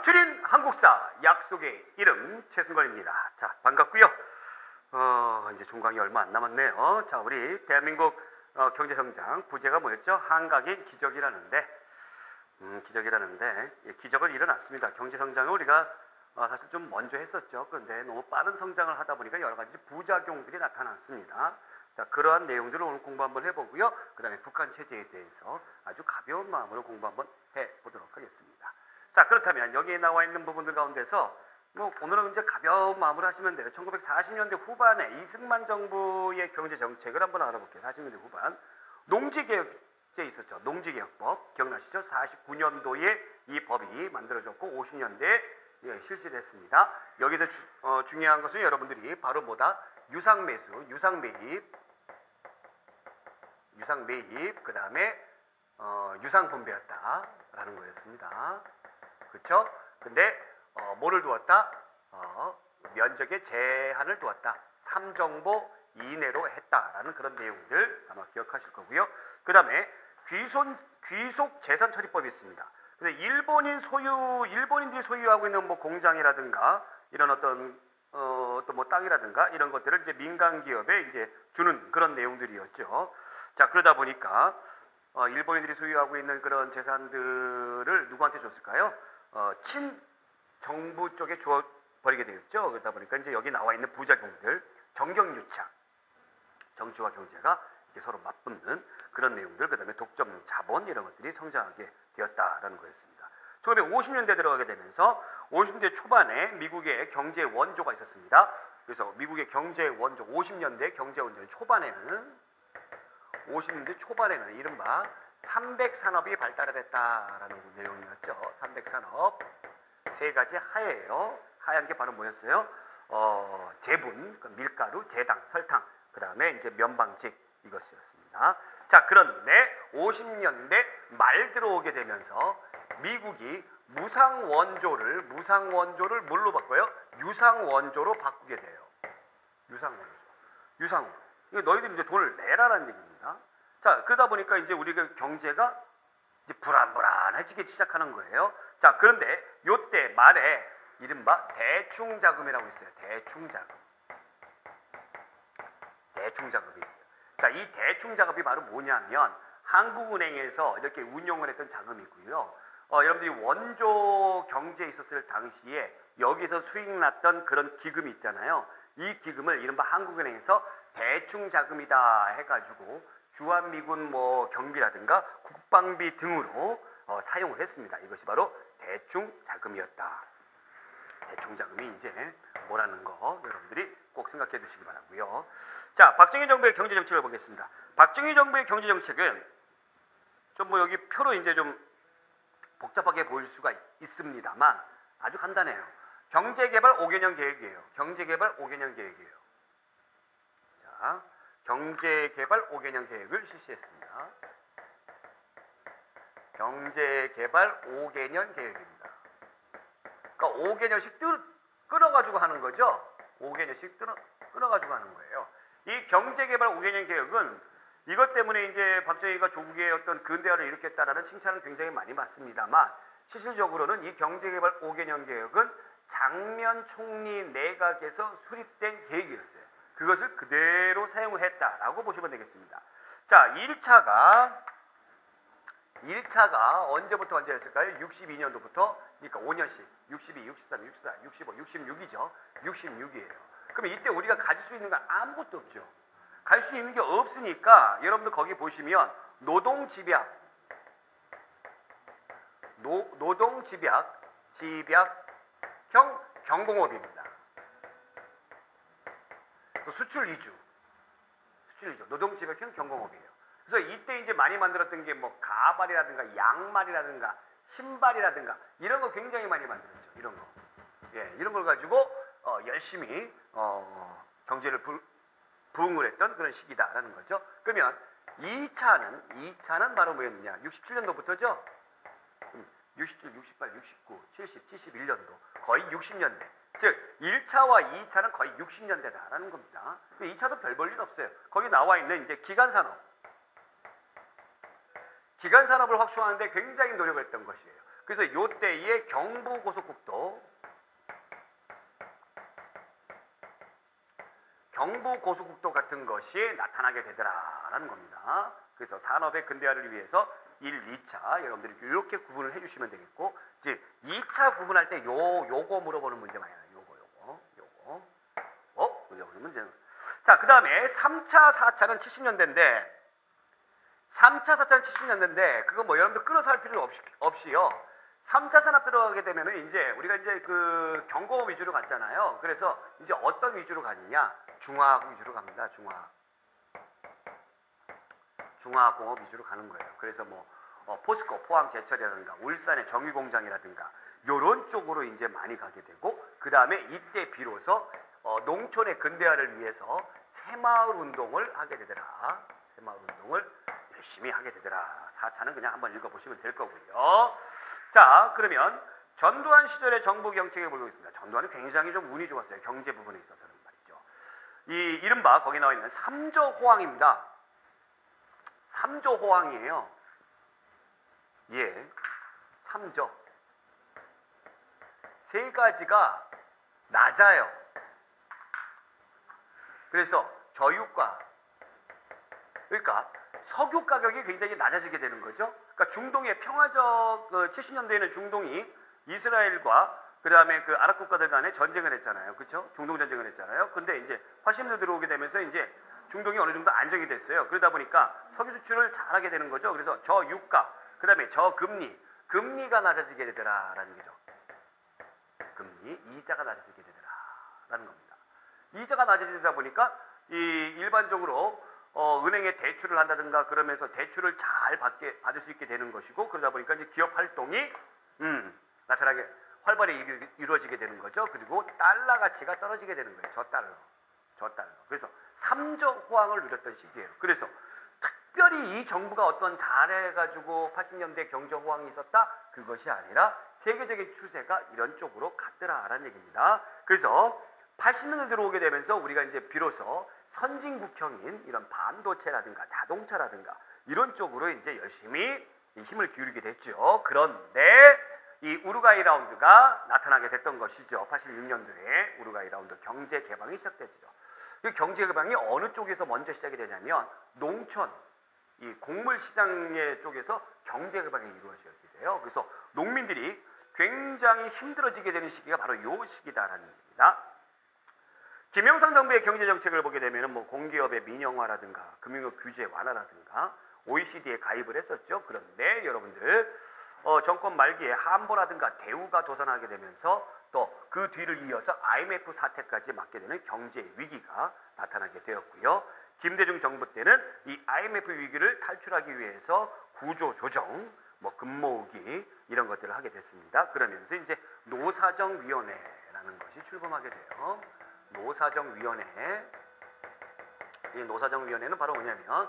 맞추린 한국사 약속의 이름 최승건입니다. 자, 반갑고요. 이제 종강이 얼마 안 남았네요. 자, 우리 대한민국 경제성장 부제가 뭐였죠? 한강의 기적이라는데 기적은 일어났습니다. 경제성장을 우리가 사실 좀 먼저 했었죠. 그런데 너무 빠른 성장을 하다 보니까 여러 가지 부작용들이 나타났습니다. 자, 그러한 내용들을 오늘 공부 한번 해보고요. 그 다음에 북한 체제에 대해서 아주 가벼운 마음으로 공부 한번 해보도록 하겠습니다. 자, 그렇다면 여기에 나와 있는 부분들 가운데서 오늘은 이제 가벼운 마음으로 하시면 돼요. 1940년대 후반에 이승만 정부의 경제 정책을 한번 알아볼게요. 40년대 후반 농지개혁제 있었죠. 농지개혁법 기억나시죠? 49년도에 이 법이 만들어졌고 50년대에 실시됐습니다. 여기서 중요한 것은 여러분들이 바로 뭐다? 유상매수, 유상매입, 그 다음에 유상분배였다라는 거였습니다. 그렇죠? 근데 뭐를 두었다? 면적의 제한을 두었다. 3정보 이내로 했다라는 그런 내용들 아마 기억하실 거고요. 그 다음에 귀속 재산 처리법이 있습니다. 그래서 일본인들이 소유하고 있는 뭐 공장이라든가 이런 어떤 또 뭐 땅이라든가 이런 것들을 이제 민간 기업에 이제 주는 그런 내용들이었죠. 자, 그러다 보니까 일본인들이 소유하고 있는 그런 재산들을 누구한테 줬을까요? 친정부 쪽에 주어 버리게 되었죠. 그러다 보니까 이제 여기 나와 있는 부작용들, 정경유착, 정치와 경제가 이렇게 서로 맞붙는 그런 내용들, 그 다음에 독점 자본 이런 것들이 성장하게 되었다라는 거였습니다. 1950년대 들어가게 되면서 50년대 초반에 미국의 경제 원조가 있었습니다. 그래서 미국의 경제 원조 50년대 경제 원조 초반에는 이른바 300산업이 발달을 했다라는 내용이었죠. 300산업 세 가지 하예요. 하얀 게 바로 뭐였어요? 제분, 밀가루, 제당, 설탕, 그 다음에 이제 면방직 이것이었습니다. 자, 그런데 50년대 말 들어오게 되면서 미국이 무상원조를 뭘로 바꿔요? 유상원조로 바꾸게 돼요. 유상원조. 이거 너희들이 이제 돈을 내라라는 얘기입니다. 자, 그러다 보니까 이제 우리가 경제가 이제 불안해지기 시작하는 거예요. 자, 그런데 요때 말에 이른바 대충자금이라고 있어요. 대충자금이 있어요. 자, 이 대충자금이 바로 뭐냐면 한국은행에서 이렇게 운용을 했던 자금이고요. 여러분들이 원조 경제에 있었을 당시에 여기서 수익 났던 그런 기금이 있잖아요. 이 기금을 이른바 한국은행에서 대충자금이다 해가지고 주한미군 경비라든가 국방비 등으로 사용을 했습니다. 이것이 바로 대충자금이었다. 대충자금이 이제 뭐라는 거 여러분들이 꼭 생각해 두시기 바라고요. 자, 박정희 정부의 경제정책을 보겠습니다. 박정희 정부의 경제정책은 좀 여기 표로 이제 좀 복잡하게 보일 수가 있습니다만 아주 간단해요. 경제개발 5개년 계획이에요. 자, 경제개발 5개년 계획을 실시했습니다. 경제개발 5개년 계획입니다. 그러니까 5개년씩 끊어가지고 하는 거죠. 5개년씩 끊어가지고 하는 거예요. 이 경제개발 5개년 계획은 이것 때문에 이제 박정희가 조국의 어떤 근대화를 일으켰다라는 칭찬을 굉장히 많이 받습니다만 실질적으로는 이 경제개발 5개년 계획은 장면 총리 내각에서 수립된 계획이었어요. 그것을 그대로 사용을 했다라고 보시면 되겠습니다. 자, 1차가 언제부터 언제였을까요? 62년도부터, 그러니까 5년씩 62, 63, 64, 65, 66이죠. 66이에요. 그럼 이때 우리가 가질 수 있는 건 아무것도 없죠. 갈 수 있는 게 없으니까 여러분들 거기 보시면 노동집약형 경공업입니다. 수출 위주 노동집약형 경공업이에요. 그래서 이때 이제 많이 만들었던 게 가발이라든가 양말이라든가 신발이라든가 이런 거 굉장히 많이 만들었죠. 이런 거. 이런 걸 가지고 열심히 경제를 부흥을 했던 그런 시기다라는 거죠. 그러면 2차는 바로 뭐였느냐? 67년도부터죠. 67, 68, 69, 70, 71년도 거의 60년대. 즉 1차와 2차는 거의 60년대다라는 겁니다. 2차도 별 볼 일 없어요. 거기 나와 있는 이제 기간산업을 확충하는데 굉장히 노력을 했던 것이에요. 그래서 요때에 경부고속국도 같은 것이 나타나게 되더라라는 겁니다. 그래서 산업의 근대화를 위해서 1, 2차 여러분들이 이렇게 구분을 해주시면 되겠고, 이제 2차 구분할 때 요거 물어보는 문제 많이 나요. 요거 물어보는 문제는. 자, 그 다음에 3차, 4차는 70년대인데 3차, 4차는 70년대인데 그거 뭐 여러분들 끌어서 할 필요 없이요. 3차 산업 들어가게 되면은 이제 우리가 이제 그 경공업 위주로 갔잖아요. 그래서 이제 어떤 위주로 가느냐? 중화학 위주로 갑니다. 중화공업 위주로 가는 거예요. 그래서 뭐 포스코 포항 제철이라든가 울산의 정유공장이라든가 요런 쪽으로 이제 많이 가게 되고, 그 다음에 이때 비로소 농촌의 근대화를 위해서 새마을 운동을 하게 되더라. 새마을 운동을 열심히 하게 되더라. 4차는 그냥 한번 읽어보시면 될 거고요. 자, 그러면 전두환 시절의 정부 정책을 보고 있습니다. 전두환은 굉장히 좀 운이 좋았어요. 경제 부분에 있어서는 말이죠. 이 이른바 거기 나와 있는 3조 호황입니다. 3조 호황이에요. 예, 3조. 세 가지가 낮아요. 그래서 저유가, 그러니까 석유 가격이 굉장히 낮아지게 되는 거죠. 그러니까 중동의 평화적 70년대에는 중동이 이스라엘과 그 다음에 그 아랍 국가들 간에 전쟁을 했잖아요. 그렇죠? 중동 전쟁을 했잖아요. 근데 이제 80년대 들어오게 되면서 이제 중동이 어느 정도 안정이 됐어요. 그러다 보니까 석유 수출을 잘하게 되는 거죠. 그래서 저유가, 그 다음에 금리가 낮아지게 되더라라는 거죠. 이자가 낮아지게 되더라라는 겁니다. 이자가 낮아지다 보니까 이 일반적으로 은행에 대출을 한다든가 그러면서 대출을 잘 받을 수 있게 되는 것이고, 그러다 보니까 이제 기업 활동이 나타나게 활발히 이루어지게 되는 거죠. 그리고 달러 가치가 떨어지게 되는 거예요. 저달러. 그래서 3조 호황을 누렸던 시기예요. 그래서 특별히 이 정부가 어떤 잘해가지고 80년대 경제 호황이 있었다? 그것이 아니라 세계적인 추세가 이런 쪽으로 갔더라라는 얘기입니다. 그래서 80년대 들어오게 되면서 우리가 이제 비로소 선진국형인 이런 반도체라든가 자동차라든가 이런 쪽으로 이제 열심히 힘을 기울이게 됐죠. 그런데 이 우루과이 라운드가 나타나게 됐던 것이죠. 86년도에 우루과이 라운드 경제 개방이 시작되죠. 이 경제 개방이 어느 쪽에서 먼저 시작이 되냐면 농촌, 이 곡물 시장의 쪽에서 경제 개방이 이루어지게 돼요. 그래서 농민들이 굉장히 힘들어지게 되는 시기가 바로 이 시기다라는 얘기입니다. 김영삼 정부의 경제 정책을 보게 되면 뭐 공기업의 민영화라든가 금융업 규제 완화라든가 OECD에 가입을 했었죠. 그런데 여러분들 정권 말기에 한보라든가 대우가 도산하게 되면서 또 그 뒤를 이어서 IMF 사태까지 맞게 되는 경제 위기가 나타나게 되었고요. 김대중 정부 때는 이 IMF 위기를 탈출하기 위해서 구조 조정, 뭐 금모으기 이런 것들을 하게 됐습니다. 그러면서 이제 노사정위원회라는 것이 출범하게 돼요. 노사정위원회. 이 노사정위원회는 바로 뭐냐면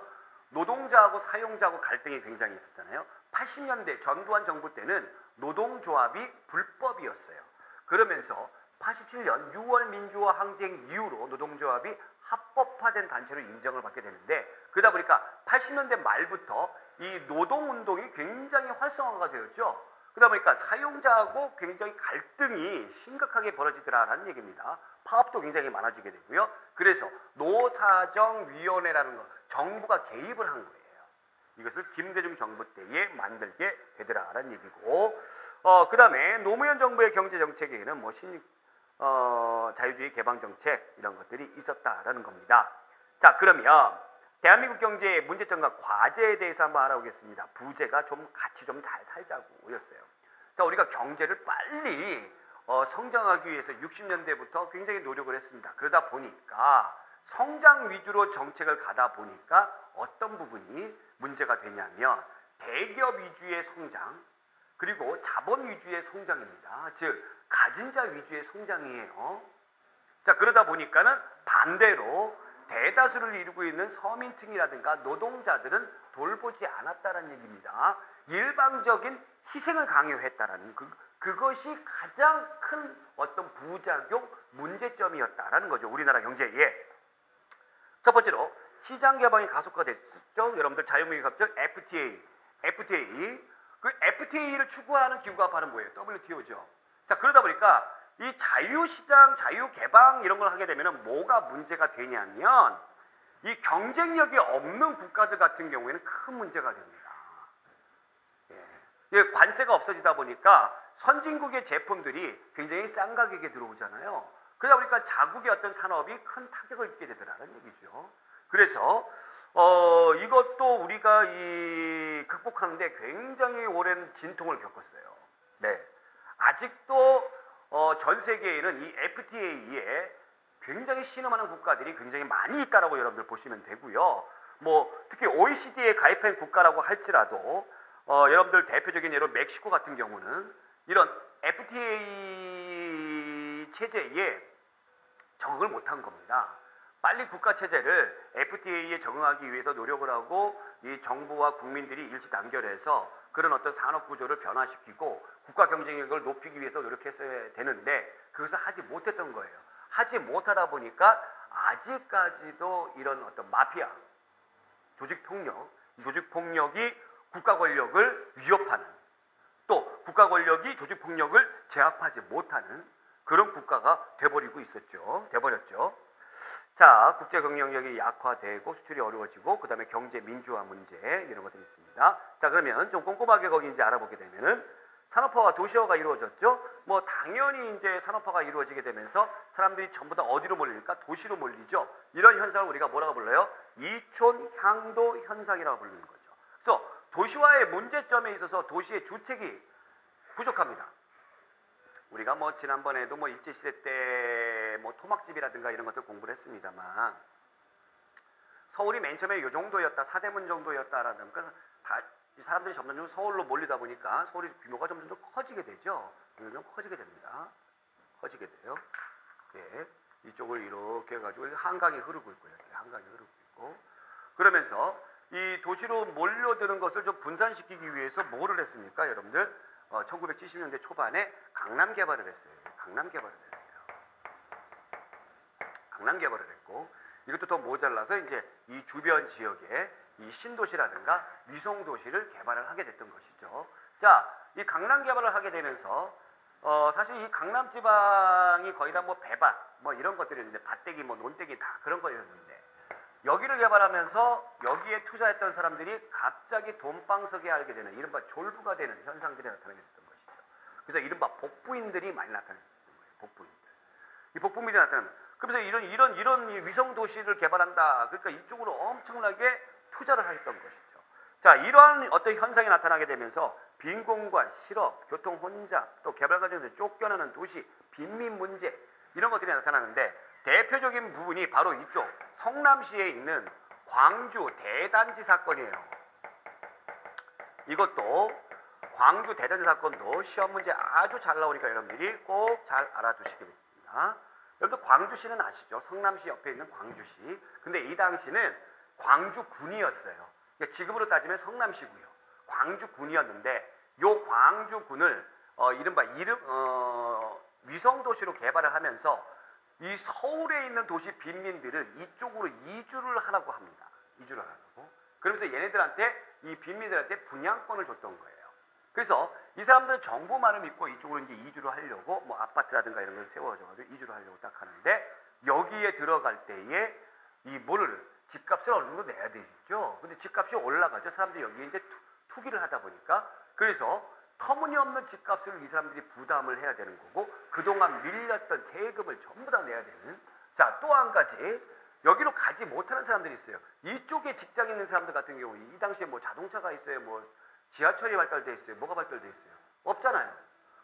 노동자하고 사용자하고 갈등이 굉장히 있었잖아요. 80년대 전두환 정부 때는 노동조합이 불법이었어요. 그러면서 87년 6월 민주화 항쟁 이후로 노동조합이 합법화된 단체로 인정을 받게 되는데, 그러다 보니까 80년대 말부터 이 노동운동이 굉장히 활성화가 되었죠. 그러다 보니까 사용자하고 굉장히 갈등이 심각하게 벌어지더라라는 얘기입니다. 파업도 굉장히 많아지게 되고요. 그래서 노사정위원회라는 거, 정부가 개입을 한 거예요. 이것을 김대중 정부 때에 만들게 되더라라는 얘기고, 그 다음에 노무현 정부의 경제 정책에는 뭐 자유주의 개방 정책 이런 것들이 있었다라는 겁니다. 자, 그러면 대한민국 경제의 문제점과 과제에 대해서 한번 알아보겠습니다. 부제가 좀 같이 좀 잘 살자고였어요. 자, 우리가 경제를 빨리 성장하기 위해서 60년대부터 굉장히 노력을 했습니다. 그러다 보니까 성장 위주로 정책을 가다 보니까 어떤 부분이 문제가 되냐면 대기업 위주의 성장, 그리고 자본 위주의 성장입니다. 즉 가진 자 위주의 성장이에요. 자, 그러다 보니까는 반대로 대다수를 이루고 있는 서민층이라든가 노동자들은 돌보지 않았다는 얘기입니다. 일방적인 희생을 강요했다라는 그것이 가장 큰 어떤 부작용, 문제점이었다라는 거죠. 우리나라 경제에. 첫 번째로 시장 개방이 가속화됐죠. 여러분들 자유무역협정 FTA 그 FTA를 추구하는 기구가 바로 뭐예요? WTO죠. 자, 그러다 보니까 이 자유시장, 자유개방 이런 걸 하게 되면 뭐가 문제가 되냐면 이 경쟁력이 없는 국가들 같은 경우에는 큰 문제가 됩니다. 예. 관세가 없어지다 보니까 선진국의 제품들이 굉장히 싼 가격에 들어오잖아요. 그러다 보니까 자국의 어떤 산업이 큰 타격을 입게 되더라는 얘기죠. 그래서 이것도 우리가 극복하는데 굉장히 오랜 진통을 겪었어요. 네. 아직도 전 세계에는 이 FTA에 굉장히 신음하는 국가들이 굉장히 많이 있다라고 여러분들 보시면 되고요. 뭐 특히 OECD에 가입한 국가라고 할지라도 여러분들 대표적인 예로 멕시코 같은 경우는 이런 FTA 체제에 적응을 못한 겁니다. 빨리 국가 체제를 FTA에 적응하기 위해서 노력을 하고 이 정부와 국민들이 일치 단결해서 그런 어떤 산업 구조를 변화시키고 국가 경쟁력을 높이기 위해서 노력했어야 되는데 그것을 하지 못했던 거예요. 하지 못하다 보니까 아직까지도 이런 어떤 마피아, 조직폭력, 이 조직폭력이 국가 권력을 위협하는 또 국가 권력이 조직폭력을 제압하지 못하는 그런 국가가 돼버렸죠. 자, 국제 경쟁력이 약화되고 수출이 어려워지고 그 다음에 경제 민주화 문제 이런 것들이 있습니다. 자, 그러면 좀 꼼꼼하게 거기 이제 알아보게 되면은 산업화와 도시화가 이루어졌죠. 뭐 당연히 이제 산업화가 이루어지게 되면서 사람들이 전부 다 어디로 몰리니까 도시로 몰리죠. 이런 현상을 우리가 뭐라고 불러요? 이촌 향도 현상이라고 부르는 거죠. 그래서 도시화의 문제점에 있어서 도시의 주택이 부족합니다. 우리가 뭐 지난번에도 뭐 일제시대 때 뭐 토막집이라든가 이런 것들 공부를 했습니다만 서울이 맨 처음에 이 정도였다, 사대문 정도였다라는 그래서 다 이 사람들이 점점 서울로 몰리다 보니까 서울의 규모가 점점 더 커지게 되죠. 점점 커지게 됩니다. 커지게 돼요. 예, 이쪽을 이렇게 해가지고 한강이 흐르고 있고요. 한강이 흐르고 있고 그러면서 이 도시로 몰려드는 것을 좀 분산시키기 위해서 뭐를 했습니까, 여러분들? 1970년대 초반에 강남 개발을 했어요. 강남 개발을 했고 이것도 더 모자라서 이제 이 주변 지역에 이 신도시라든가 위성도시를 개발을 하게 됐던 것이죠. 자, 이 강남 개발을 하게 되면서 사실 이 강남 지방이 거의 다 뭐 배밭 뭐 이런 것들이 있는데 밭대기 뭐 논대기 다 그런 거였는데 여기를 개발하면서 여기에 투자했던 사람들이 갑자기 돈방석에 알게 되는 이른바 졸부가 되는 현상들이 나타나게 됐던 것이죠. 그래서 이른바 복부인들이 많이 나타났던 거예요. 복부인들. 이 복부인들이 나타나면 그래서 이런 위성 도시를 개발한다. 그러니까 이쪽으로 엄청나게 투자를 했던 것이죠. 자, 이러한 어떤 현상이 나타나게 되면서 빈곤과 실업, 교통 혼잡, 또 개발 과정에서 쫓겨나는 도시, 빈민 문제 이런 것들이 나타나는데 대표적인 부분이 바로 이쪽 성남시에 있는 광주 대단지 사건이에요. 이것도 광주 대단지 사건도 시험 문제 아주 잘 나오니까 여러분들이 꼭 잘 알아두시기 바랍니다. 여러분들 광주시는 아시죠? 성남시 옆에 있는 광주시. 근데 이 당시는 광주군이었어요. 그러니까 지금으로 따지면 성남시고요. 광주군이었는데 요 광주군을 이른바 위성도시로 개발을 하면서 이 서울에 있는 도시 빈민들을 이쪽으로 이주를 하라고 합니다. 이주를 하라고. 그러면서 얘네들한테 이 빈민들한테 분양권을 줬던 거예요. 그래서 이 사람들은 정부만을 믿고 이쪽으로 이제 이주를 하려고 뭐 아파트라든가 이런 걸 세워줘가지고 이주를 하려고 딱 하는데 여기에 들어갈 때에 이 집값을 어느 정도 내야 되겠죠. 근데 집값이 올라가죠. 사람들이 여기에 이제 투기를 하다 보니까 그래서 터무니없는 집값을 이 사람들이 부담을 해야 되는 거고 그동안 밀렸던 세금을 전부 다 내야 되는. 자, 또 한 가지 여기로 가지 못하는 사람들이 있어요. 이쪽에 직장 있는 사람들 같은 경우 이 당시에 뭐 자동차가 있어요, 뭐 지하철이 발달돼 있어요, 뭐가 발달돼 있어요? 없잖아요.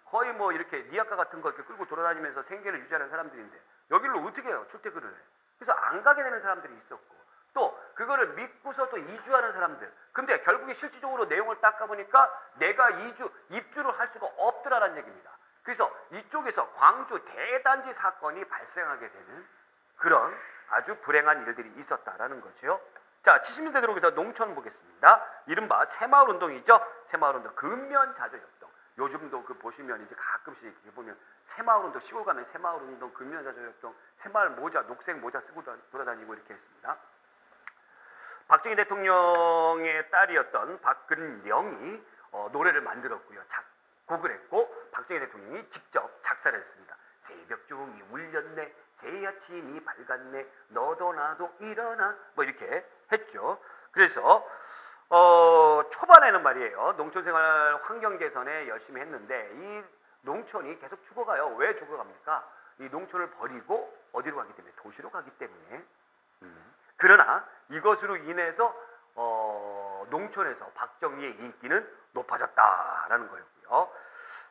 거의 뭐 이렇게 니아카 같은 거 이렇게 끌고 돌아다니면서 생계를 유지하는 사람들인데 여기로 어떻게 해요? 출퇴근을 해. 그래서 안 가게 되는 사람들이 있었고 또 그거를 믿고서 또 이주하는 사람들. 근데 결국에 실질적으로 내용을 딱 가보니까 내가 입주를 할 수가 없더라라는 얘기입니다. 그래서 이쪽에서 광주 대단지 사건이 발생하게 되는 그런 아주 불행한 일들이 있었다라는 거죠. 자, 70년대 들어오면서 농촌 보겠습니다. 이른바 새마을운동이죠. 새마을운동, 근면자조협동. 요즘도 그 보시면 이제 가끔씩 이렇게 보면 새마을운동, 시골 가면 새마을운동, 근면자조협동, 새마을 모자, 녹색 모자 쓰고 돌아다니고 이렇게 했습니다. 박정희 대통령의 딸이었던 박근령이 노래를 만들었고요. 작곡을 했고 박정희 대통령이 직접 작사를 했습니다. 새벽 종이 울렸네, 새 아침이 밝았네, 너도 나도 일어나, 뭐 이렇게 했죠. 그래서 초반에는 말이에요, 농촌생활 환경 개선에 열심히 했는데 이 농촌이 계속 죽어가요. 왜 죽어갑니까? 이 농촌을 버리고 어디로 가기 때문에? 도시로 가기 때문에. 그러나 이것으로 인해서 농촌에서 박정희의 인기는 높아졌다라는 거였고요.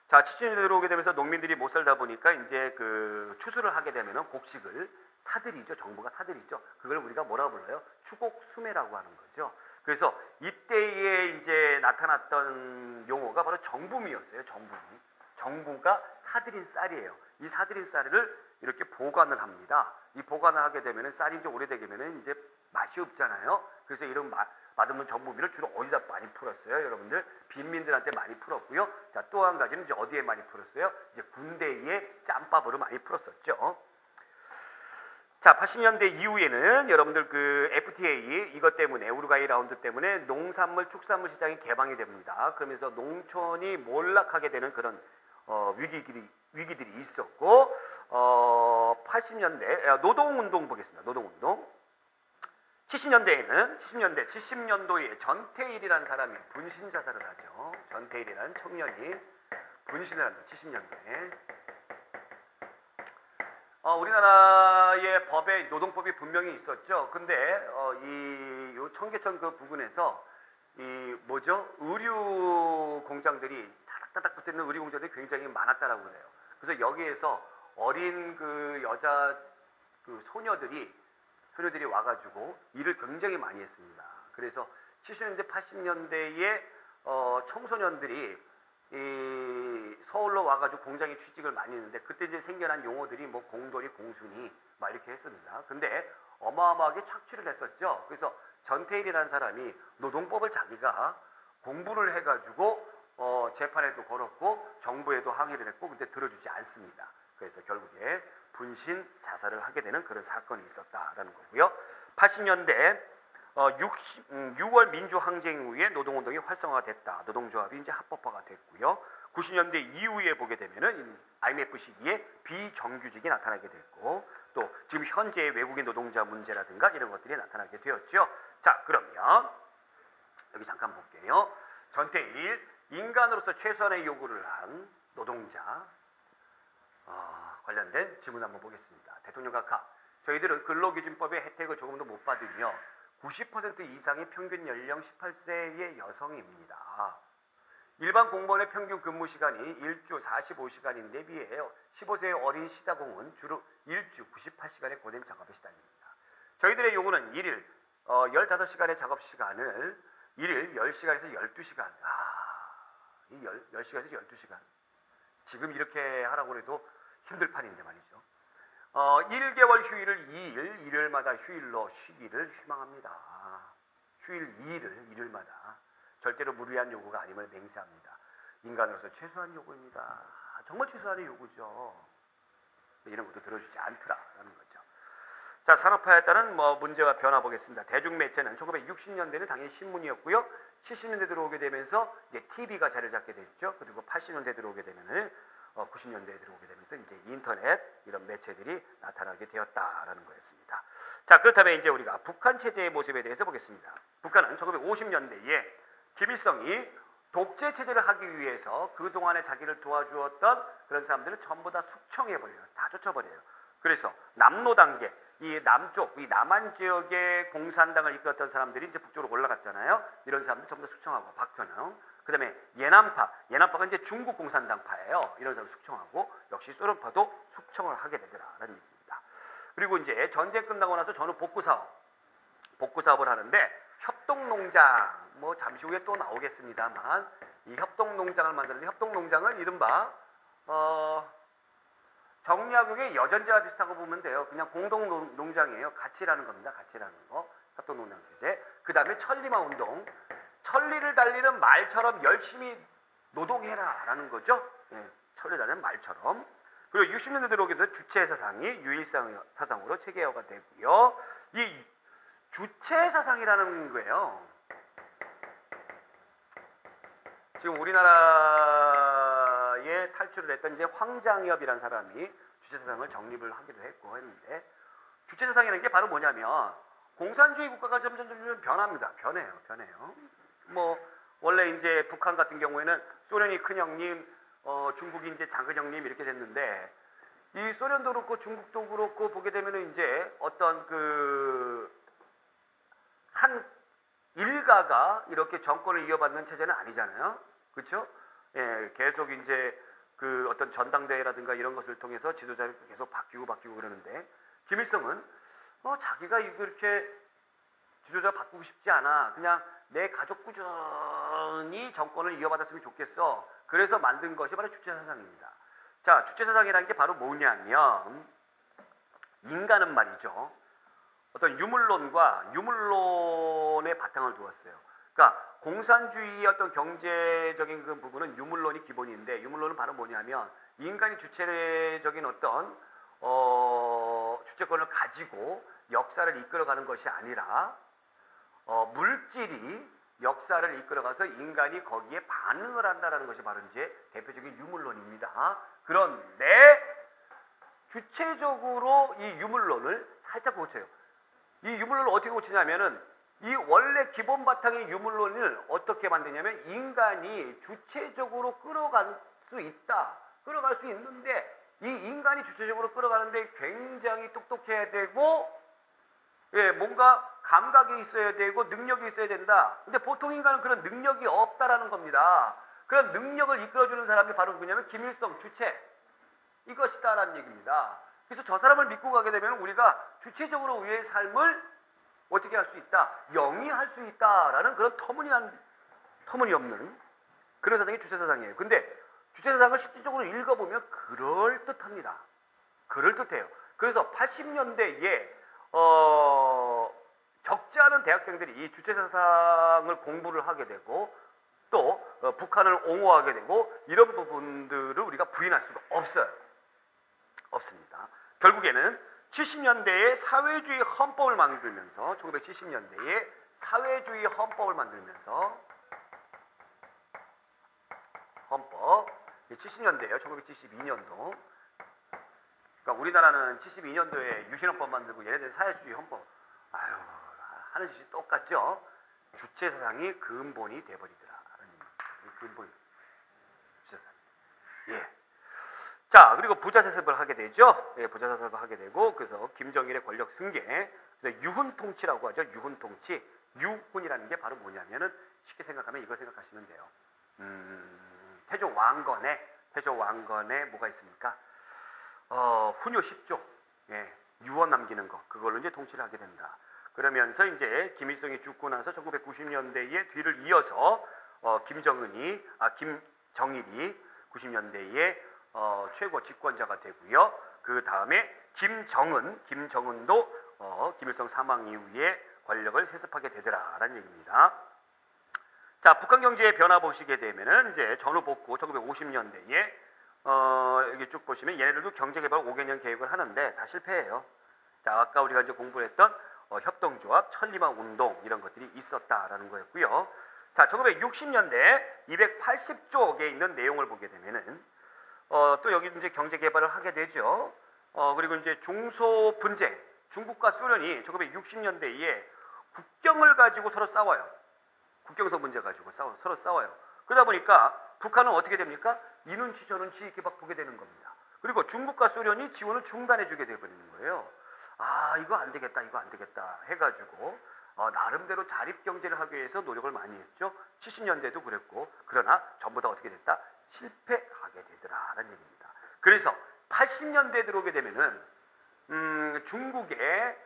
자, 70년대 들어오게 되면서 농민들이 못 살다 보니까 이제 그 추수를 하게 되면은 곡식을 사들이죠. 정부가 사들이죠. 그걸 우리가 뭐라고 불러요? 추곡수매라고 하는 거죠. 그래서 이때에 이제 나타났던 용어가 바로 정부미였어요. 정부미. 정부가 사들인 쌀이에요. 이 사들인 쌀을 이렇게 보관을 합니다. 이 보관을 하게 되면은 쌀이 이제 오래되게 되면은 이제 맛이 없잖아요. 그래서 이런 맛없는 정부미를 주로 어디다 많이 풀었어요, 여러분들? 빈민들한테 많이 풀었고요. 자, 또 한 가지는 이제 어디에 많이 풀었어요? 이제 군대에 짬밥으로 많이 풀었었죠. 자, 80년대 이후에는 여러분들 그 FTA 이것 때문에, 우루과이 라운드 때문에 농산물, 축산물 시장이 개방이 됩니다. 그러면서 농촌이 몰락하게 되는 그런 위기들이 있었고, 80년대 노동운동 보겠습니다. 노동운동. 70년도에 전태일이라는 사람이 분신자살을 하죠. 전태일이라는 청년이 분신을 합니다. 70년도에. 우리나라의 법에 노동법이 분명히 있었죠. 근데 이 청계천 그 부근에서 의류 공장들이 타닥타닥 붙어 있는 의류 공장들이 굉장히 많았다라고 그래요. 그래서 여기에서 어린 그 여자 그 소녀들이 와가지고 일을 굉장히 많이 했습니다. 그래서 70년대, 80년대에 청소년들이 서울로 와가지고 공장에 취직을 많이 했는데 그때 이제 생겨난 용어들이 뭐 공돌이, 공순이 막 이렇게 했습니다. 근데 어마어마하게 착취를 했었죠. 그래서 전태일이라는 사람이 노동법을 자기가 공부를 해가지고 재판에도 걸었고 정부에도 항의를 했고 근데 들어주지 않습니다. 그래서 결국에 분신 자살을 하게 되는 그런 사건이 있었다라는 거고요. 80년대 6월 민주항쟁 이후에 노동운동이 활성화됐다. 노동조합이 이제 합법화가 됐고요. 90년대 이후에 보게 되면은 IMF 시기에 비정규직이 나타나게 됐고 또 지금 현재의 외국인 노동자 문제라든가 이런 것들이 나타나게 되었죠. 자, 그러면 여기 잠깐 볼게요. 전태일, 인간으로서 최소한의 요구를 한 노동자 관련된 질문 한번 보겠습니다. 대통령 각하, 저희들은 근로기준법의 혜택을 조금도 못 받으며 90% 이상의 평균 연령 18세의 여성입니다. 일반 공무원의 평균 근무 시간이 일주 45시간인데 비해 15세의 어린 시다공은 주로 일주 98시간의 고된 작업에 시달립니다. 저희들의 요구는 일일 15시간의 작업 시간을 일일 10시간에서 12시간. 이 10시간에서 12시간. 지금 이렇게 하라고 해도 힘들 판인데 말이죠. 1개월 휴일을 2일, 일요일마다 휴일로 쉬기를 희망합니다. 휴일 2일을 일요일마다. 절대로 무리한 요구가 아님을 맹세합니다. 인간으로서 최소한 요구입니다. 정말 최소한의 요구죠. 이런 것도 들어주지 않더라라는 거죠. 자, 산업화에 따른 문제와 변화 보겠습니다. 대중매체는 1960년대는 당연히 신문이었고요. 70년대 들어오게 되면서 이제 TV가 자리 잡게 됐죠. 그리고 80년대 들어오게 되면은 90년대에 들어오게 되면서 이제 인터넷 이런 매체들이 나타나게 되었다라는 거였습니다. 자, 그렇다면 이제 우리가 북한 체제의 모습에 대해서 보겠습니다. 북한은 1950년대에 김일성이 독재 체제를 하기 위해서 그동안에 자기를 도와주었던 그런 사람들을 전부 다 숙청해버려요. 다 쫓아버려요. 그래서 남노단계, 이 남쪽, 이 남한 지역의 공산당을 이끌었던 사람들이 이제 북쪽으로 올라갔잖아요. 이런 사람들 전부 다 숙청하고, 박현영. 그 다음에 예남파가 이제 중국 공산당파예요. 이런 사람 숙청하고, 역시 소련파도 숙청을 하게 되더라라는 얘기입니다. 그리고 이제 전쟁 끝나고 나서 저는 복구사업을 하는데, 협동농장, 잠시 후에 또 나오겠습니다만, 이 협동농장을 만드는데, 협동농장은 이른바, 정약용의 여전제와 비슷하고 보면 돼요. 그냥 공동농장이에요. 같이 일하는 겁니다. 같이 일하는 거. 협동농장 체제. 그 다음에 천리마 운동. 천리를 달리는 말처럼 열심히 노동해라 라는 거죠. 예, 천리를 달리는 말처럼. 그리고 60년대 들어오게 되면 주체사상이 유일사상으로 체계화가 되고요. 이 주체사상이라는 거예요. 지금 우리나라에 탈출을 했던 이제 황장엽이라는 사람이 주체사상을 정립을 하기도 했고 했는데, 주체사상이라는 게 바로 뭐냐면 공산주의 국가가 점점 변합니다. 변해요. 뭐 원래 이제 북한 같은 경우에는 소련이 큰형님, 중국이 이제 작은형님 이렇게 됐는데, 이 소련도 그렇고 중국도 그렇고 보게 되면은 이제 어떤 한 일가가 이렇게 정권을 이어받는 체제는 아니잖아요. 그렇죠? 예, 계속 이제 어떤 전당대회라든가 이런 것을 통해서 지도자를 계속 바뀌고 그러는데, 김일성은 자기가 이렇게 지도자 바꾸고 싶지 않아. 그냥 내 가족 꾸준히 정권을 이어받았으면 좋겠어. 그래서 만든 것이 바로 주체사상입니다. 자, 주체사상이라는 게 바로 뭐냐면, 인간은 말이죠, 어떤 유물론의 바탕을 두었어요. 그러니까 공산주의의 어떤 경제적인 그 부분은 유물론이 기본인데, 유물론은 바로 뭐냐면 인간이 주체적인 어떤 주체권을 가지고 역사를 이끌어가는 것이 아니라 물질이 역사를 이끌어가서 인간이 거기에 반응을 한다는 것이 바로 이제 대표적인 유물론입니다. 그런데 주체적으로 이 유물론을 살짝 고쳐요. 이 유물론을 어떻게 고치냐면은, 이 원래 기본 바탕의 유물론을 어떻게 만드냐면, 인간이 주체적으로 끌어갈 수 있는데, 이 인간이 주체적으로 끌어가는데 굉장히 똑똑해야 되고, 뭔가 감각이 있어야 되고 능력이 있어야 된다. 근데 보통 인간은 그런 능력이 없다라는 겁니다. 그런 능력을 이끌어주는 사람이 바로 누구냐면 김일성, 주체, 이것이다라는 얘기입니다. 그래서 저 사람을 믿고 가게 되면 우리가 주체적으로 우리의 삶을 어떻게 할 수 있다, 영위할 수 있다라는 그런 터무니없는 그런 사상이 주체사상이에요. 근데 주체사상을 실질적으로 읽어보면 그럴듯합니다. 그럴듯해요. 그래서 80년대에 적지 않은 대학생들이 이 주체사상을 공부를 하게 되고, 또 북한을 옹호하게 되고, 이런 부분들을 우리가 부인할 수가 없습니다. 결국에는 70년대에 사회주의 헌법을 만들면서, 1970년대에 사회주의 헌법을 만들면서, 헌법 70년대예요. 1972년도. 그러니까 우리나라는 72년도에 유신헌법 만들고 얘네들 사회주의 헌법, 하는 짓이 똑같죠. 주체사상이 근본이 돼버리더라. 근본이 주체사상. 예. 자, 그리고 부자세습을 하게 되죠. 예, 부자세습을 하게 되고, 그래서 김정일의 권력 승계, 그래서 유훈통치라고 하죠. 유훈통치. 유훈이라는 게 바로 뭐냐면은, 쉽게 생각하면 이거 생각하시면 돼요. 태조 왕건에 뭐가 있습니까? 훈요 10조, 예, 유언 남기는 거, 그걸로 이제 통치를 하게 된다. 그러면서 이제 김일성이 죽고 나서 1990년대에 뒤를 이어서 김정일이 90년대에 최고 집권자가 되고요. 그 다음에 김정은도 김일성 사망 이후에 권력을 세습하게 되더라라는 얘기입니다. 자, 북한 경제의 변화 보시게 되면은 이제 전후 복구 1950년대에 여기 쭉 보시면 얘네들도 경제개발 5개년 계획을 하는데 다 실패해요. 자, 아까 우리가 이제 공부했던 협동조합, 천리마 운동 이런 것들이 있었다라는 거였고요. 자, 1960년대 280쪽에 있는 내용을 보게 되면은 또 여기 이제 경제개발을 하게 되죠. 그리고 이제 중소 분쟁, 중국과 소련이 1960년대에 국경을 가지고 서로 싸워요. 국경선 문제 가지고 서로 싸워요. 그러다 보니까 북한은 어떻게 됩니까? 이 눈치 저 눈치 이렇게 막 보게 되는 겁니다. 그리고 중국과 소련이 지원을 중단해 주게 되어버리는 거예요. 이거 안 되겠다 해가지고 나름대로 자립경제를 하기 위해서 노력을 많이 했죠. 70년대도 그랬고, 그러나 전부 다 어떻게 됐다? 실패하게 되더라라는 얘기입니다. 그래서 80년대에 들어오게 되면은 중국의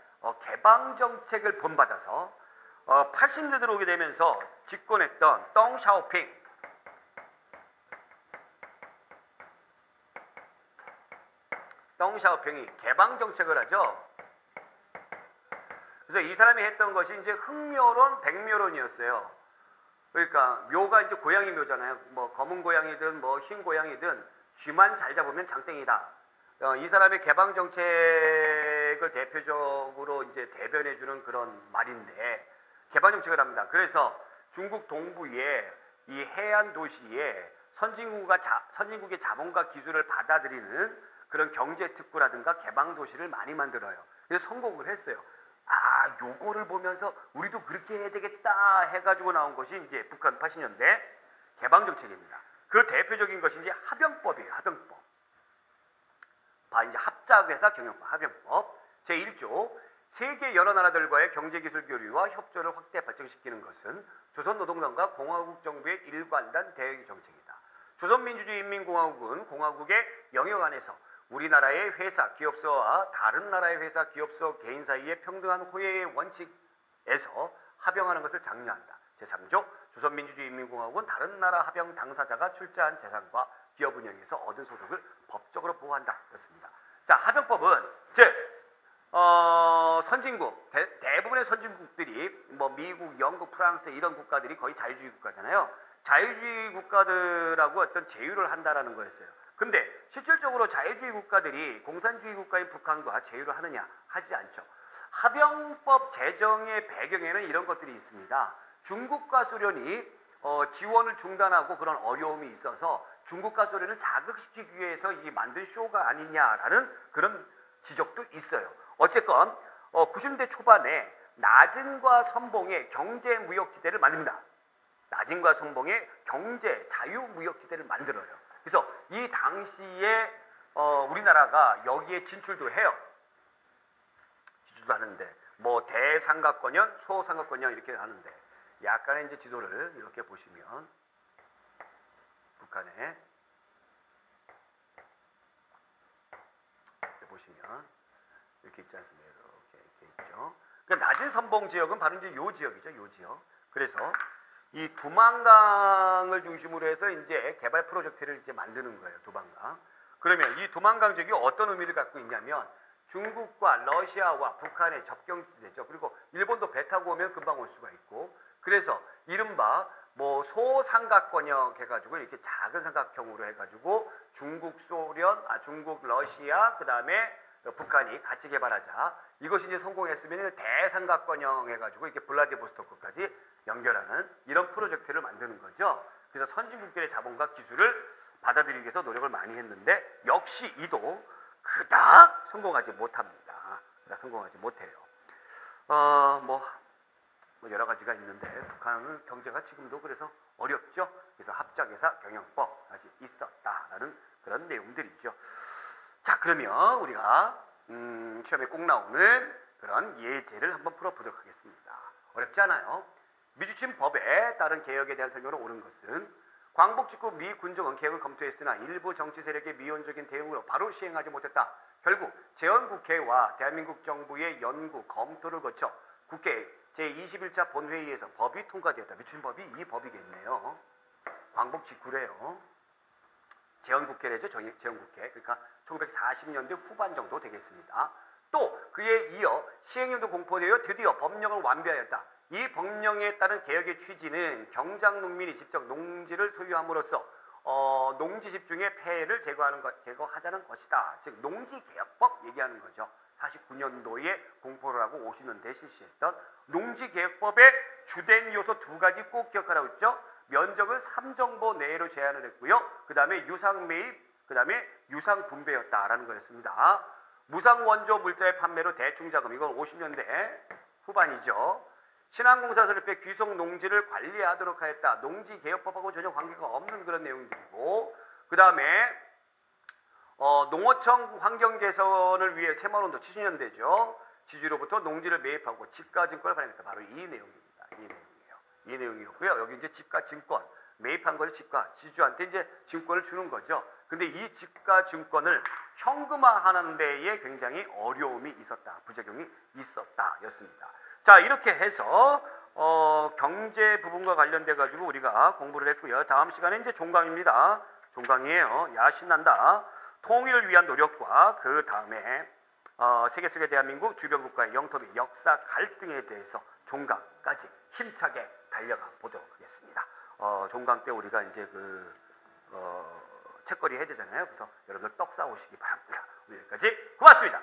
개방정책을 본받아서 80년대 들어오게 되면서 집권했던 덩샤오핑이 개방정책을 하죠. 그래서 이 사람이 했던 것이 이제 흑묘론, 백묘론이었어요. 그러니까 묘가 이제 고양이 묘잖아요. 뭐 검은 고양이든 뭐 흰 고양이든 쥐만 잘 잡으면 장땡이다. 이 사람의 개방정책을 대표적으로 이제 대변해주는 그런 말인데, 개방정책을 합니다. 그래서 중국 동부에 이 해안 도시에 선진국의 자본과 기술을 받아들이는 그런 경제 특구라든가 개방 도시를 많이 만들어요. 그래서 성공을 했어요. 아, 요거를 보면서 우리도 그렇게 해야 되겠다 해가지고 나온 것이 이제 북한 80년대 개방 정책입니다. 그 대표적인 것이 이제 합병법이에요. 합병법. 이제 합작회사 경영법, 합병법. 제1조 세계 여러 나라들과의 경제기술 교류와 협조를 확대 발전시키는 것은 조선노동당과 공화국 정부의 일관된 대외 정책이다. 조선민주주의인민공화국은 공화국의 영역 안에서 우리나라의 회사, 기업소와 다른 나라의 회사, 기업소, 개인 사이의 평등한 호혜의 원칙에서 합병하는 것을 장려한다. 제3조 조선민주주의인민공화국은 다른 나라 합병 당사자가 출자한 재산과 기업 운영에서 얻은 소득을 법적으로 보호한다. 그렇습니다. 자, 합병법은 즉 선진국 대부분의 선진국들이 뭐 미국, 영국, 프랑스 이런 국가들이 거의 자유주의 국가잖아요. 자유주의 국가들하고 어떤 제휴를 한다라는 거였어요. 근데 실질적으로 자유주의 국가들이 공산주의 국가인 북한과 제휴를 하느냐? 하지 않죠. 합병법 제정의 배경에는 이런 것들이 있습니다. 중국과 소련이 지원을 중단하고 그런 어려움이 있어서 중국과 소련을 자극시키기 위해서 이 만든 쇼가 아니냐라는 그런 지적도 있어요. 어쨌건 90년대 초반에 나진과 선봉의 경제무역지대를 만듭니다. 나진과 선봉의 경제 자유무역지대를 만들어요. 그래서 이 당시에 우리나라가 여기에 진출도 해요. 진출도 하는데 뭐 대삼각권형, 소삼각권형 이렇게 하는데 약간의 이제 지도를 이렇게 보시면 북한에 이렇게 보시면 이렇게 있지 않습니까? 이렇게 있죠. 그러니까 낮은 선봉 지역은 바로 이제 요 지역이죠. 요 지역. 그래서 이 두만강을 중심으로 해서 이제 개발 프로젝트를 이제 만드는 거예요. 두만강. 그러면 이 두만강 지역이 어떤 의미를 갖고 있냐면 중국과 러시아와 북한의 접경지대죠. 그리고 일본도 배 타고 오면 금방 올 수가 있고, 그래서 이른바 뭐 소삼각권형 해가지고 이렇게 작은 삼각형으로 해가지고 중국, 러시아, 그 다음에 북한이 같이 개발하자. 이것이 이제 성공했으면 대삼각권형 해가지고 이렇게 블라디보스토크까지 연결하는 이런 프로젝트를 만드는 거죠. 그래서 선진국들의 자본과 기술을 받아들이기 위해서 노력을 많이 했는데 역시 이도 그닥 성공하지 못합니다. 그닥 성공하지 못해요. 뭐 여러 가지가 있는데 북한은 경제가 지금도 그래서 어렵죠. 그래서 합작회사 경영법까지 있었다라는 그런 내용들이죠. 자, 그러면 우리가 시험에 꼭 나오는 그런 예제를 한번 풀어보도록 하겠습니다. 어렵지 않아요. 미주침 법에 따른 개혁에 대한 설명으로 옳은 것은 광복 직후 미 군정은 개혁을 검토했으나 일부 정치 세력의 미온적인 대응으로 바로 시행하지 못했다. 결국 재헌국회와 대한민국 정부의 연구, 검토를 거쳐 국회 제21차 본회의에서 법이 통과되었다. 미주침법이 이 법이겠네요. 광복 직후래요. 재헌국회래죠. 재헌국회. 그러니까 1940년대 후반 정도 되겠습니다. 또 그에 이어 시행령도 공포되어 드디어 법령을 완비하였다. 이 법령에 따른 개혁의 취지는 경장농민이 직접 농지를 소유함으로써 농지 집중의 폐해를 제거하자는 것이다. 즉 농지개혁법 얘기하는 거죠. 49년도에 공포를 하고 50년대에 실시했던 농지개혁법의 주된 요소 두 가지 꼭 기억하라고 했죠. 면적을 3정보 내로 제한을 했고요. 그 다음에 유상 매입, 그 다음에 유상 분배였다라는 거였습니다. 무상 원조 물자의 판매로 대충 자금, 이건 50년대 후반이죠. 신한공사 설립해 귀속 농지를 관리하도록 하였다. 농지개혁법하고 전혀 관계가 없는 그런 내용들이고, 그 다음에 농어청 환경개선을 위해 새마을운동 70년대죠. 지주로부터 농지를 매입하고 집가증권을 발행했다. 바로 이 내용입니다. 이 내용이에요. 이 내용이었고요. 여기 이제 집가증권 매입한 것을 지주한테 이제 증권을 주는 거죠. 근데 이 집가증권을 현금화하는 데에 굉장히 어려움이 있었다. 부작용이 있었다. 였습니다. 자, 이렇게 해서 경제 부분과 관련돼 가지고 우리가 공부를 했고요. 다음 시간에 이제 종강입니다. 종강이에요. 야, 신난다. 통일을 위한 노력과 그 다음에 세계 속의 대한민국 주변 국가의 영토의 역사 갈등에 대해서 종강까지 힘차게 달려가 보도록 하겠습니다. 종강 때 우리가 이제 책거리 해야 되잖아요. 그래서 여러분들 떡 싸오시기 바랍니다. 오늘 여기까지 고맙습니다.